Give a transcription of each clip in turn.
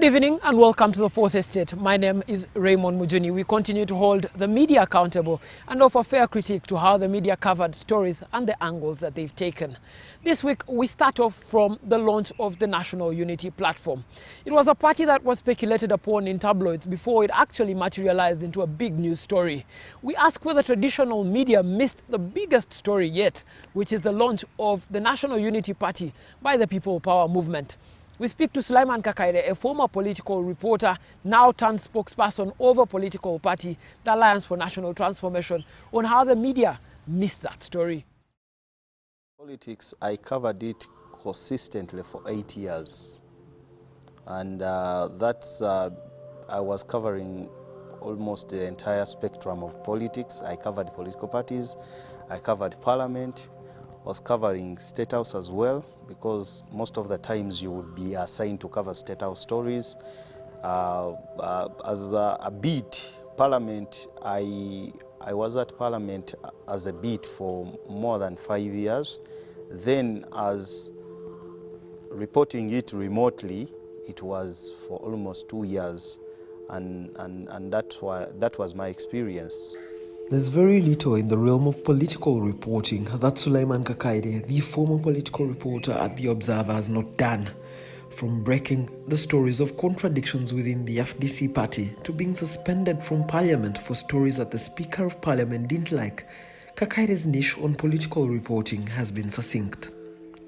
Good evening and welcome to the Fourth Estate. My name is Raymond Mujuni. We continue to hold the media accountable and offer fair critique to how the media covered stories and the angles that they've taken. This week we start off from the launch of the National Unity Platform. It was a party that was speculated upon in tabloids before it actually materialized into a big news story. We ask whether traditional media missed the biggest story yet, which is the launch of the National Unity Party by the People Power Movement. We speak to Sulaiman Kakaire, a former political reporter, now turned spokesperson of a political party, the Alliance for National Transformation, on how the media missed that story. Politics, I covered it consistently for 8 years. And I was covering almost the entire spectrum of politics. I covered political parties, I covered parliament, was covering State House as well, because most of the times you would be assigned to cover State House stories. As a beat, Parliament, I was at Parliament as a beat for more than 5 years. Then as reporting it remotely, it was for almost 2 years. And that was my experience. There's very little in the realm of political reporting that Sulaiman Kakaire, the former political reporter at The Observer, has not done. From breaking the stories of contradictions within the FDC party to being suspended from parliament for stories that the Speaker of Parliament didn't like, Kakaire's niche on political reporting has been succinct.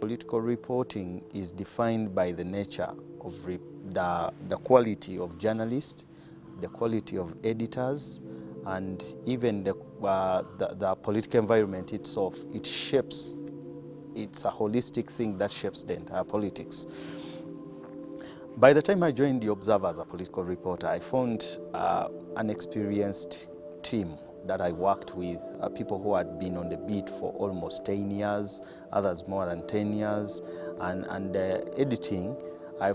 Political reporting is defined by the nature of the quality of journalists, the quality of editors, and even the political environment itself. It shapes, it's a holistic thing that shapes the entire politics. By the time I joined The Observer as a political reporter, I found an experienced team that I worked with, people who had been on the beat for almost 10 years, others more than 10 years, and editing, I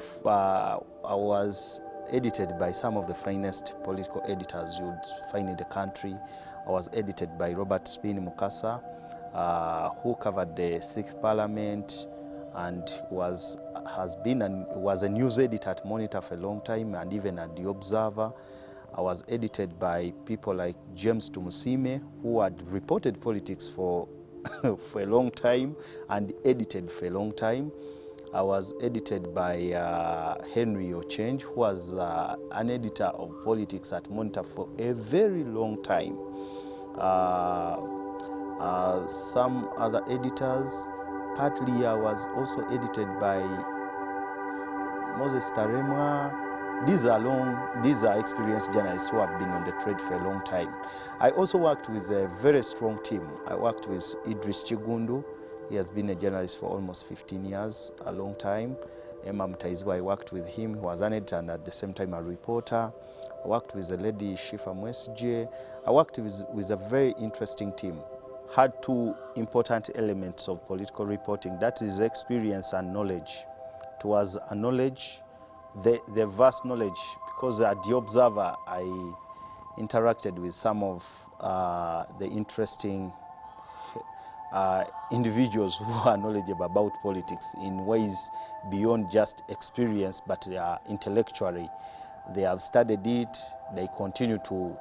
was edited by some of the finest political editors you would find in the country. I was edited by Robert Spin Mukasa, who covered the 6th Parliament and was a news editor at Monitor for a long time and even at The Observer. I was edited by people like James Tumusime, who had reported politics for, for a long time and edited for a long time. I was edited by Henry Ochange, who was an editor of politics at Monitor for a very long time. Some other editors, partly I was also edited by Moses Tarema. These are experienced journalists who have been on the trade for a long time. I also worked with a very strong team. I worked with Idris Chigundu. He has been a journalist for almost 15 years, a long time. Emma Mutaiziwa, I worked with him. He was an editor and at the same time a reporter. I worked with a lady, Shifa Mwesije. I worked with a very interesting team. Had two important elements of political reporting. That is experience and knowledge. It was a knowledge, the vast knowledge, because at The Observer, I interacted with some of the interesting individuals who are knowledgeable about politics in ways beyond just experience, but intellectually. They have studied it, they continue to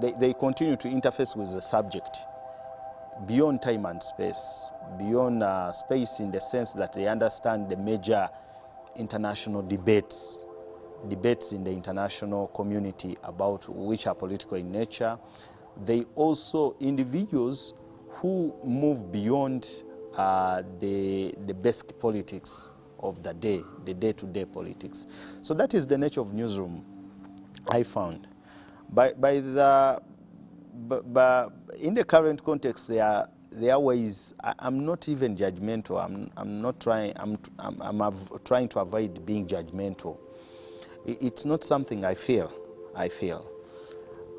they continue to interface with the subject beyond time and space, beyond space in the sense that they understand the major international debates in the international community about which are political in nature. They also individuals who move beyond the basic politics of the day, the day-to-day politics. So that is the nature of newsroom, I found. But in the current context, there are ways. I'm not even judgmental. I'm trying to avoid being judgmental. It's not something I feel.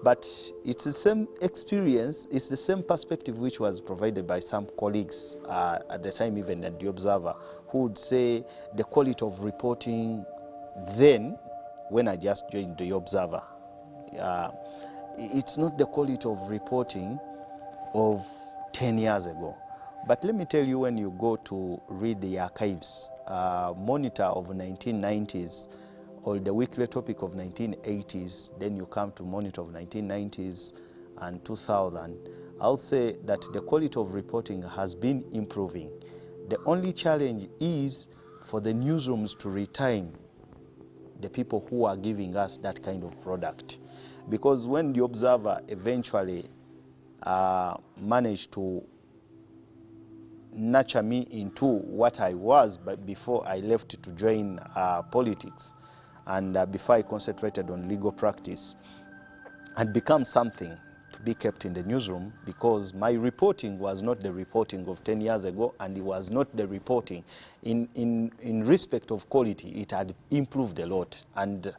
But it's the same experience, it's the same perspective which was provided by some colleagues at the time, even at The Observer, who would say the quality of reporting then, when I just joined The Observer, it's not the quality of reporting of 10 years ago. But let me tell you, when you go to read the archives monitor of 1990s or the weekly topic of 1980s, then you come to monitor of 1990s and 2000, I'll say that the quality of reporting has been improving. The only challenge is for the newsrooms to retain the people who are giving us that kind of product. Because when the Observer eventually managed to nurture me into what I was but before I left to join politics, and before I concentrated on legal practice, had become something to be kept in the newsroom, because my reporting was not the reporting of 10 years ago, and it was not the reporting in respect of quality. It had improved a lot, and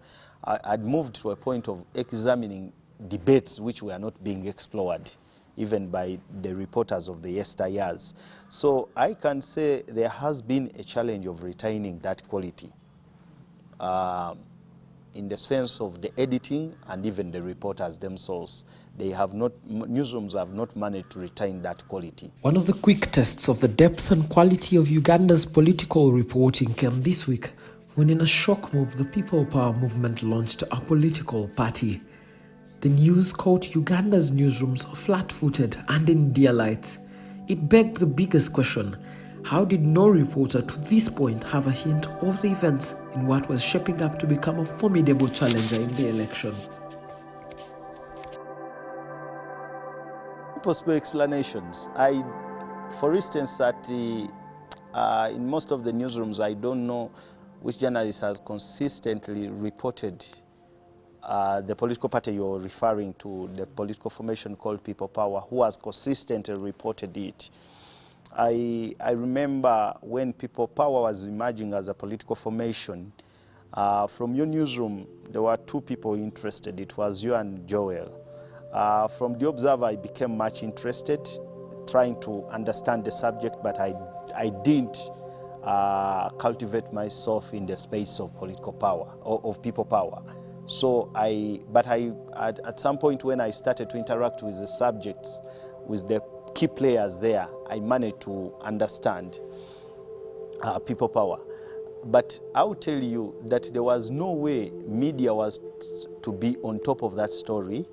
I'd moved to a point of examining debates which were not being explored even by the reporters of the yesteryears. So I can say there has been a challenge of retaining that quality in the sense of the editing and even the reporters themselves. They have not, newsrooms have not managed to retain that quality. One of the quick tests of the depth and quality of Uganda's political reporting came this week when, in a shock move, the People Power movement launched a political party. The news caught Uganda's newsrooms flat-footed and in dear light. It begged the biggest question: how did no reporter to this point have a hint of the events in what was shaping up to become a formidable challenger in the election? Possible explanations. For instance, in most of the newsrooms, I don't know which journalist has consistently reported the political party you're referring to, the political formation called People Power, who has consistently reported it. I remember when People Power was emerging as a political formation, from your newsroom, there were two people interested. It was you and Joel. From the Observer, I became much interested, trying to understand the subject, but I didn't cultivate myself in the space of political power, or of People Power. So at some point when I started to interact with the subjects, with the key players there, I managed to understand People Power. But I'll tell you that there was no way media was to be on top of that story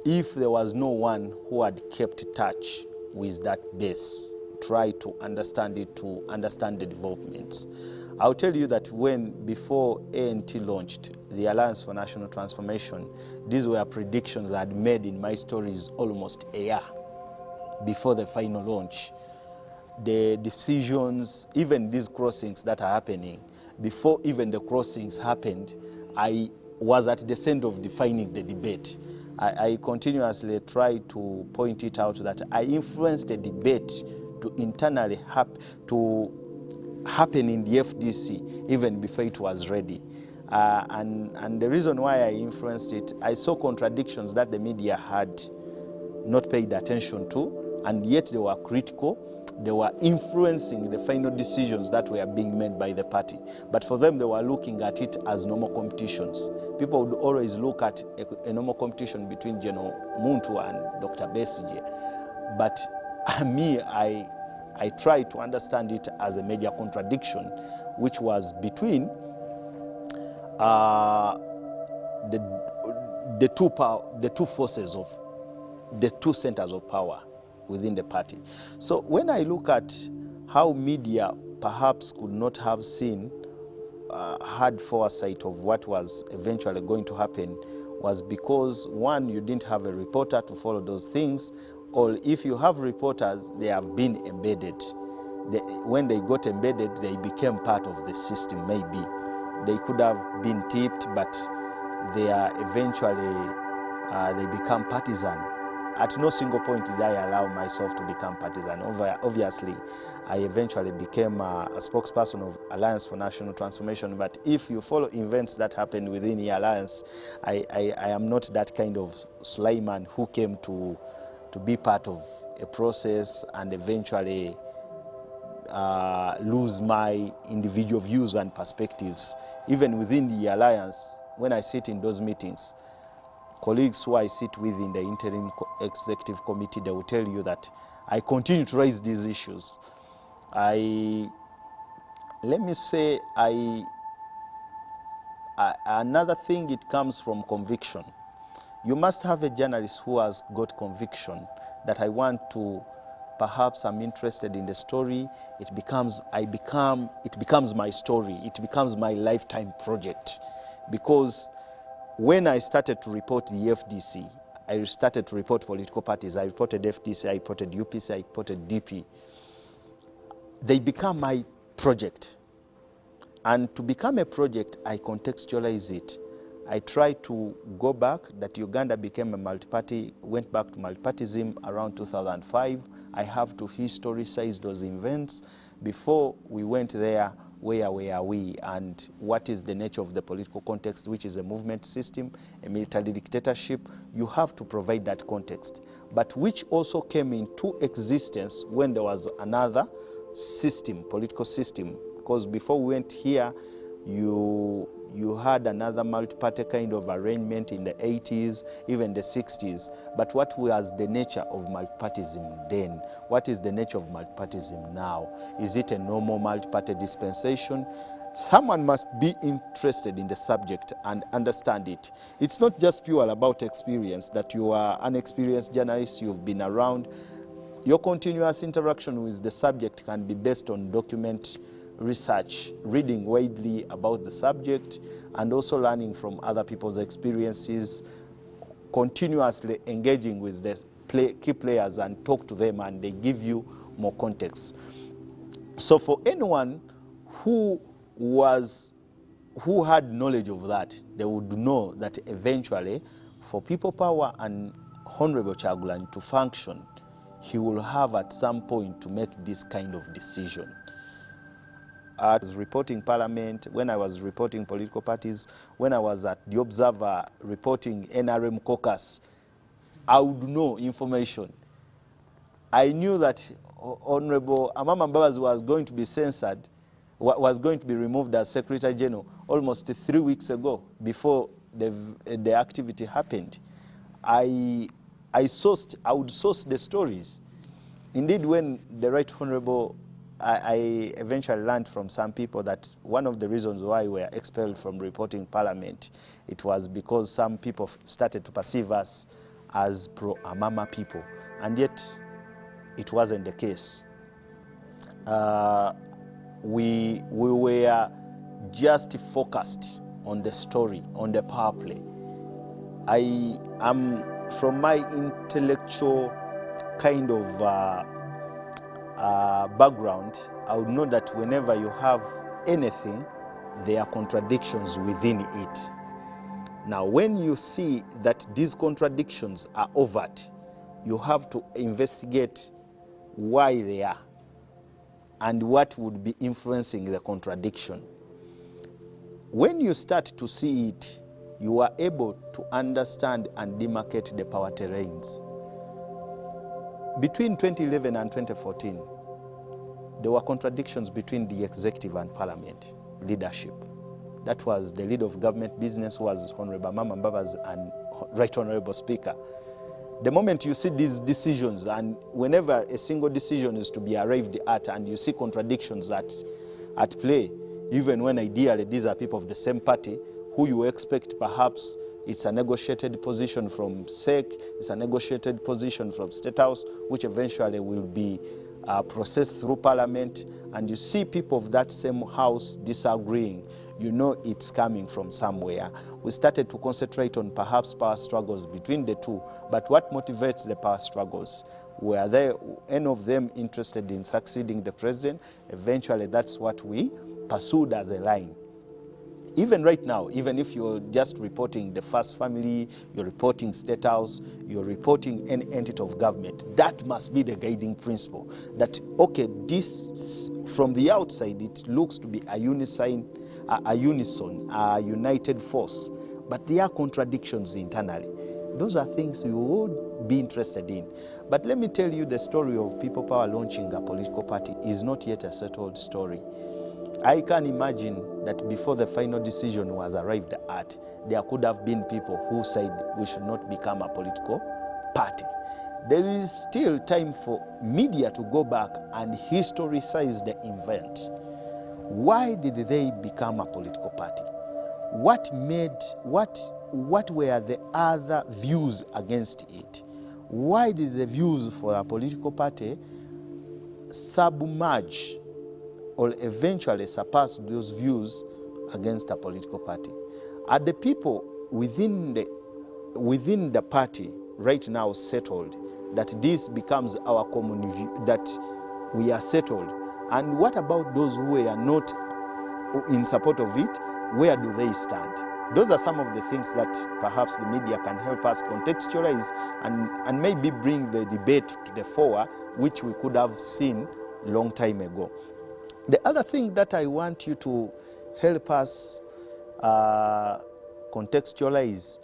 if there was no one who had kept touch with that base, try to understand it, to understand the developments. I'll tell you that before ANT launched, the Alliance for National Transformation, these were predictions I had made in my stories almost a year before the final launch. The decisions, even these crossings that are happening, before even the crossings happened, I was at the center of defining the debate. I continuously try to point it out that I influenced the debate to internally happen in the FDC even before it was ready. And the reason why I influenced it, I saw contradictions that the media had not paid attention to, and yet they were critical. They were influencing the final decisions that were being made by the party. But for them, they were looking at it as normal competitions. People would always look at a normal competition between General Muntu and Dr. Besigye. But me, I tried to understand it as a major contradiction, which was between the two forces of the two centers of power within the party. So when I look at how media perhaps could not have seen, had foresight of what was eventually going to happen, was because, one, you didn't have a reporter to follow those things, or if you have reporters, they have been embedded. When they got embedded, they became part of the system, maybe. They could have been tipped, but they are eventually, they become partisan. At no single point did I allow myself to become partisan. Obviously, I eventually became a spokesperson of Alliance for National Transformation, but if you follow events that happened within the Alliance, I am not that kind of Sulaiman who came to be part of a process and eventually lose my individual views and perspectives. Even within the Alliance, when I sit in those meetings, colleagues who I sit with in the interim executive committee, they will tell you that I continue to raise these issues. I Let me say, another thing, it comes from conviction. You must have a journalist who has got conviction that I want to, perhaps I'm interested in the story, it becomes my story, it becomes my lifetime project. Because when I started to report the FDC, I started to report political parties, I reported FDC, I reported UPC, I reported DP. They become my project. And to become a project, I contextualize it. I try to go back, that Uganda became a multi-party, went back to multipartyism around 2005. I have to historicize those events. Before we went there, where were we, and what is the nature of the political context, which is a movement system, a military dictatorship. You have to provide that context, but which also came into existence when there was another system, political system. Because before we went here, you had another multi-party kind of arrangement in the 80s, even the 60s. But what was the nature of multipartyism then? What is the nature of multipartyism now? Is it a normal multi-party dispensation? Someone must be interested in the subject and understand it. It's not just pure about experience, that you are an experienced journalist, you've been around. Your continuous interaction with the subject can be based on document research, reading widely about the subject, and also learning from other people's experiences, continuously engaging with the key players and talk to them, and they give you more context. So for anyone who had knowledge of that, they would know that eventually, for People Power and Honorable Kyagulanyi to function, he will have at some point to make this kind of decision. I was reporting Parliament, when I was reporting political parties, when I was at The Observer reporting NRM caucus, I would know information. I knew that Honorable Amama Mbabazi was going to be censored, was going to be removed as Secretary General almost 3 weeks ago, before the activity happened. I would source the stories. Indeed, when the Right Honorable, I eventually learned from some people that one of the reasons why we were expelled from reporting Parliament, it was because some people started to perceive us as pro-Amama people, and yet it wasn't the case. We were just focused on the story, on the power play. I am, from my intellectual kind of background, I would know that whenever you have anything, there are contradictions within it. Now, when you see that these contradictions are overt, you have to investigate why they are and what would be influencing the contradiction. When you start to see it, you are able to understand and demarcate the power terrains. Between 2011 and 2014, there were contradictions between the executive and Parliament leadership. That was the leader of government business, was Honorable Amama Mbabazi and Right Honorable Speaker. The moment you see these decisions, and whenever a single decision is to be arrived at, and you see contradictions at play, even when ideally these are people of the same party, who you expect perhaps it's a negotiated position from SEC, it's a negotiated position from State House, which eventually will be processed through Parliament, and you see people of that same house disagreeing, you know it's coming from somewhere. We started to concentrate on perhaps power struggles between the two, but what motivates the power struggles? Were there any of them interested in succeeding the president? Eventually, that's what we pursued as a line. Even right now, even if you're just reporting the First Family, you're reporting State House, you're reporting any entity of government, that must be the guiding principle. That, okay, this, from the outside, it looks to be a unison, a united force, but there are contradictions internally. Those are things you would be interested in. But let me tell you, the story of People Power launching a political party is not yet a settled story. I can imagine that before the final decision was arrived at, there could have been people who said we should not become a political party. There is still time for media to go back and historicize the event. Why did they become a political party? What were the other views against it? Why did the views for a political party submerge or eventually surpass those views against a political party? Are the people within the party right now settled that this becomes our common view, that we are settled? And what about those who are not in support of it? Where do they stand? Those are some of the things that perhaps the media can help us contextualize and maybe bring the debate to the fore, which we could have seen a long time ago. The other thing that I want you to help us contextualize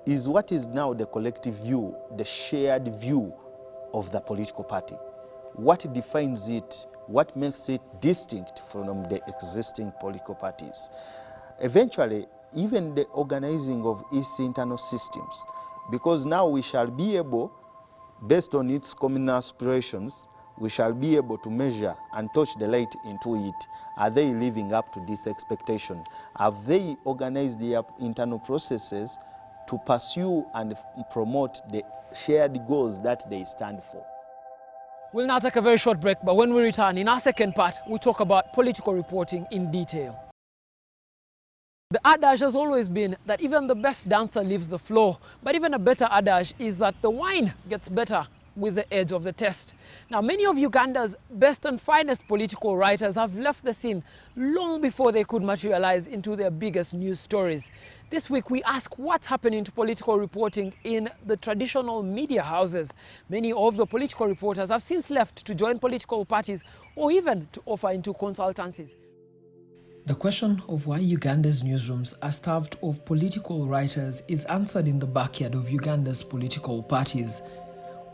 is what is now the collective view, the shared view of the political party. What defines it? What makes it distinct from the existing political parties? Eventually, even the organizing of its internal systems, because now we shall be able, based on its common aspirations, we shall be able to measure and touch the light into it. Are they living up to this expectation? Have they organized their internal processes to pursue and promote the shared goals that they stand for? We'll now take a very short break, but when we return, in our second part, we'll talk about political reporting in detail. The adage has always been that even the best dancer leaves the floor, but even a better adage is that the wine gets better with the edge of the test. Now, many of Uganda's best and finest political writers have left the scene long before they could materialize into their biggest news stories. This week, we ask what's happening to political reporting in the traditional media houses. Many of the political reporters have since left to join political parties or even to offer into consultancies. The question of why Uganda's newsrooms are starved of political writers is answered in the backyard of Uganda's political parties.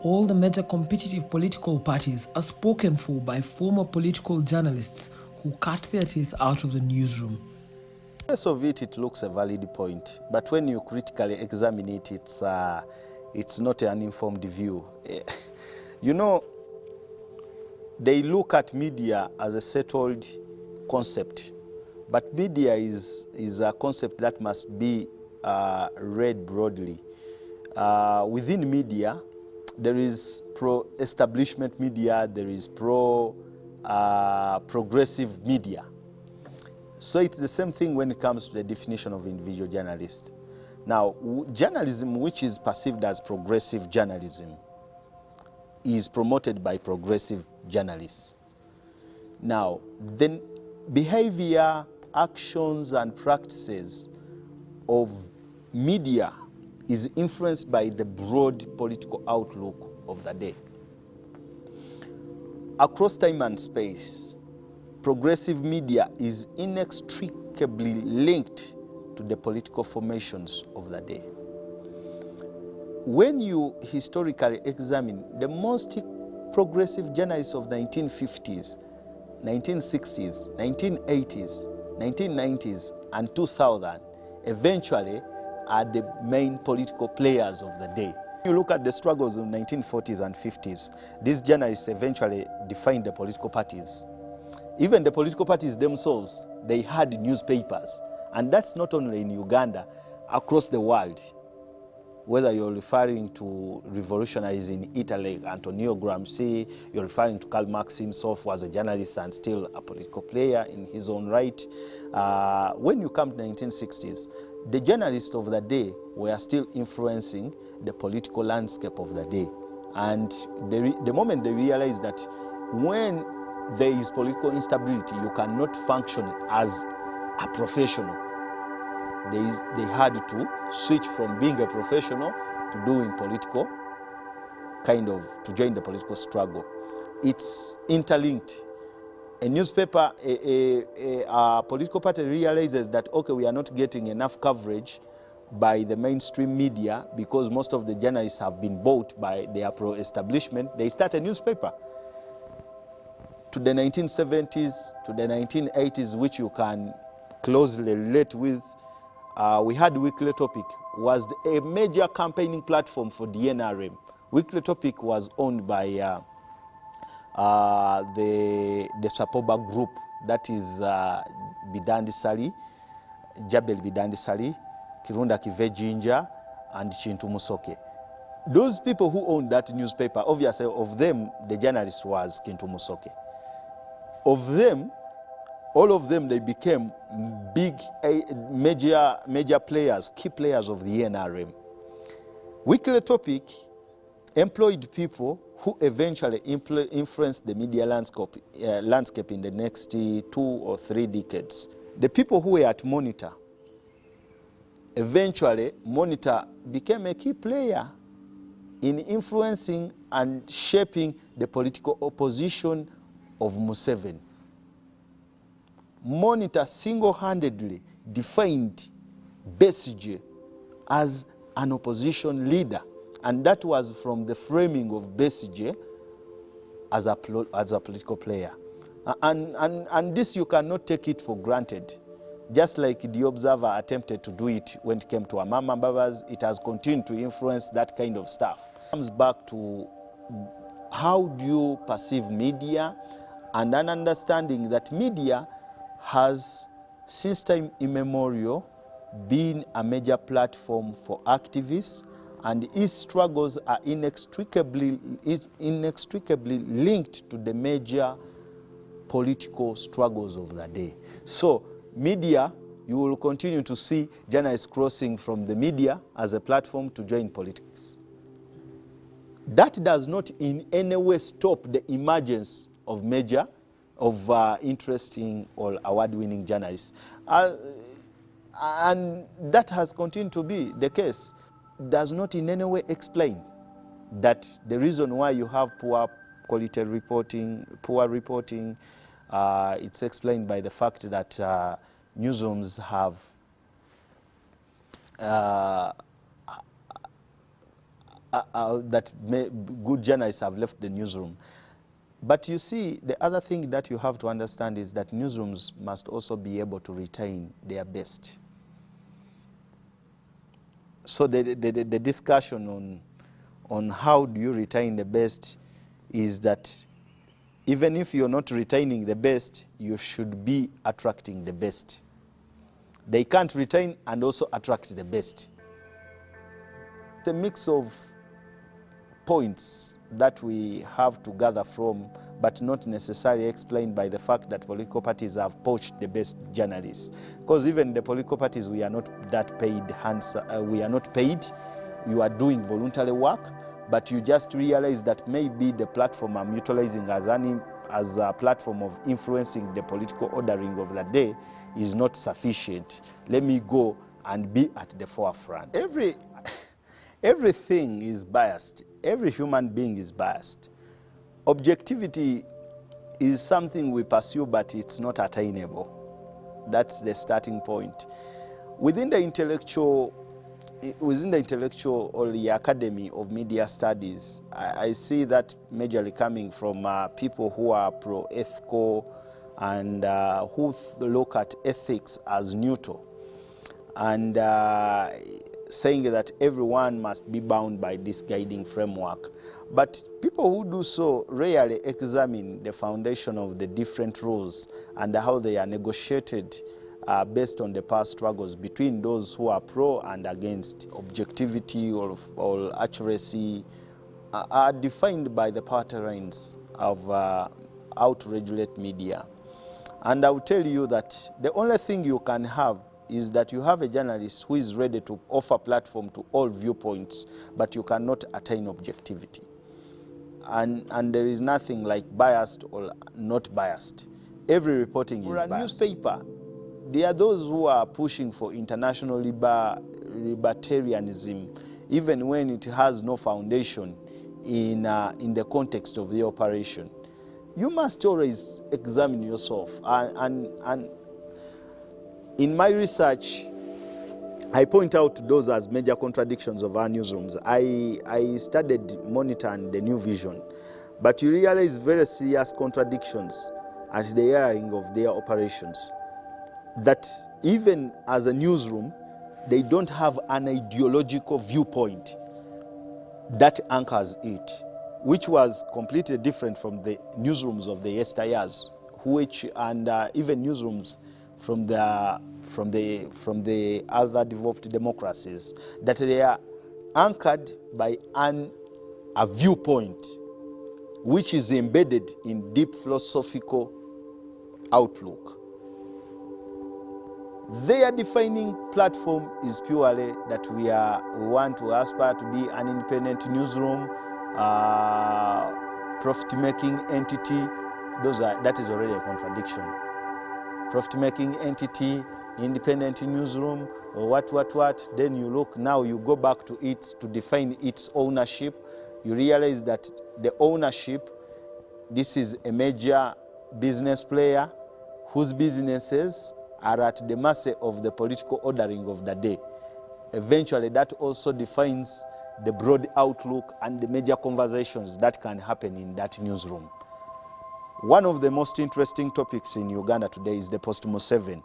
All the major competitive political parties are spoken for by former political journalists who cut their teeth out of the newsroom. The face of it, it looks a valid point, but when you critically examine it, it's not an informed view. You know, they look at media as a settled concept, but media is a concept that must be read broadly. Within media, there is pro-establishment media, there is progressive media. So it's the same thing when it comes to the definition of individual journalist. Now, journalism which is perceived as progressive journalism is promoted by progressive journalists. Now, then behavior, actions and practices of media is influenced by the broad political outlook of the day. Across time and space, progressive media is inextricably linked to the political formations of the day. When you historically examine the most progressive journalists of the 1950s, 1960s, 1980s, 1990s, and 2000, eventually are the main political players of the day. You look at the struggles of the 1940s and 50s, these journalists eventually defined the political parties. Even the political parties themselves, they had newspapers. And that's not only in Uganda, across the world. Whether you're referring to revolutionaries in Italy, Antonio Gramsci, you're referring to Karl Marx himself, who was a journalist and still a political player in his own right. When you come to the 1960s, the journalists of the day were still influencing the political landscape of the day. And the moment they realized that when there is political instability, you cannot function as a professional. They had to switch from being a professional to doing political, to join the political struggle. It's interlinked. A newspaper, a political party realizes that, okay, we are not getting enough coverage by the mainstream media because most of the journalists have been bought by their pro-establishment. They start a newspaper. To the 1970s, to the 1980s, which you can closely relate with, we had Weekly Topic, was a major campaigning platform for the NRM. Weekly Topic was owned by the Sapoba Group that is Bidandi Sali, Jabel Bidandi Sali, Kirunda Kive Jinja, and Chintu Musoke. Those people who owned that newspaper, obviously of them, the journalist was Kintu Musoke. Of them, all of them, they became big, major players, key players of the NRM. Weekly Topic employed people who eventually influenced the media landscape in the next 2 or 3 decades. The people who were at Monitor, eventually Monitor became a key player in influencing and shaping the political opposition of Museveni. Monitor single-handedly defined Besigye as an opposition leader, and that was from the framing of Besigye as a political player. And this you cannot take it for granted. Just like the Observer attempted to do it when it came to Amama Babas, it has continued to influence that kind of stuff. It comes back to how do you perceive media, and an understanding that media has, since time immemorial, been a major platform for activists, and its struggles are inextricably linked to the major political struggles of the day. So media, you will continue to see journalists crossing from the media as a platform to join politics. That does not in any way stop the emergence of interesting or award-winning journalists. And that has continued to be the case. Does not in any way explain that the reason why you have poor quality reporting, it's explained by the fact that newsrooms have good journalists have left the newsroom. But you see, the other thing that you have to understand is that newsrooms must also be able to retain their best. So the discussion on how do you retain the best is that even if you're not retaining the best, you should be attracting the best. They can't retain and also attract the best. It's a mix of points that we have to gather from, but not necessarily explained by the fact that political parties have poached the best journalists. Because even the political parties, we are not that paid. We are not paid. You are doing voluntary work, but you just realize that maybe the platform I'm utilizing as a platform of influencing the political ordering of the day is not sufficient. Let me go and be at the forefront. Everything is biased. Every human being is biased. Objectivity is something we pursue, but it's not attainable. That's the starting point. Within the intellectual or the Academy of Media Studies, I see that majorly coming from people who are pro-ethical and who look at ethics as neutral, and saying that everyone must be bound by this guiding framework. But people who do so rarely examine the foundation of the different rules and how they are negotiated based on the past struggles between those who are pro and against. Objectivity or accuracy are defined by the patterns of how to regulate media. And I will tell you that the only thing you can have is that you have a journalist who is ready to offer platform to all viewpoints, but you cannot attain objectivity. And there is nothing like biased or not biased. Every reporting is biased. For a newspaper, there are those who are pushing for international libertarianism, even when it has no foundation in the context of the operation. You must always examine yourself. And in my research, I point out those as major contradictions of our newsrooms. I studied Monitor and the New Vision, but you realize very serious contradictions at the hearing of their operations. That even as a newsroom, they don't have an ideological viewpoint that anchors it, which was completely different from the newsrooms of the yesteryears which and even newsrooms from the other developed democracies, that they are anchored by a viewpoint which is embedded in deep philosophical outlook. Their defining platform is purely that we want to aspire to be an independent newsroom, profit-making entity. That is already a contradiction. Profit-making entity, independent newsroom, or what. Then you look, now you go back to it to define its ownership. You realize that the ownership, this is a major business player whose businesses are at the mercy of the political ordering of the day. Eventually, that also defines the broad outlook and the major conversations that can happen in that newsroom. One of the most interesting topics in Uganda today is the post-Museveni.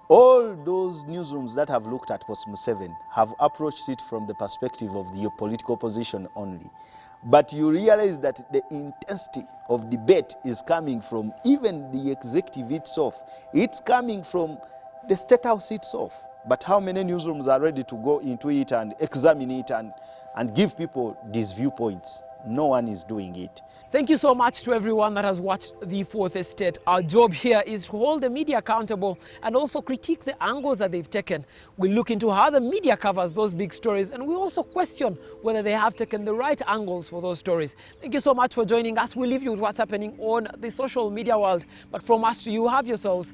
All those newsrooms that have looked at post-Museveni have approached it from the perspective of the political position only. But you realize that the intensity of debate is coming from even the executive itself. It's coming from the State House itself. But how many newsrooms are ready to go into it and examine it and give people these viewpoints? No one is doing it. Thank you so much to everyone that has watched The Fourth Estate. Our job here is to hold the media accountable and also critique the angles that they've taken. We look into how the media covers those big stories, and we also question whether they have taken the right angles for those stories. Thank you so much for joining us. We'll leave you with what's happening on the social media world. But from us to you, have yourselves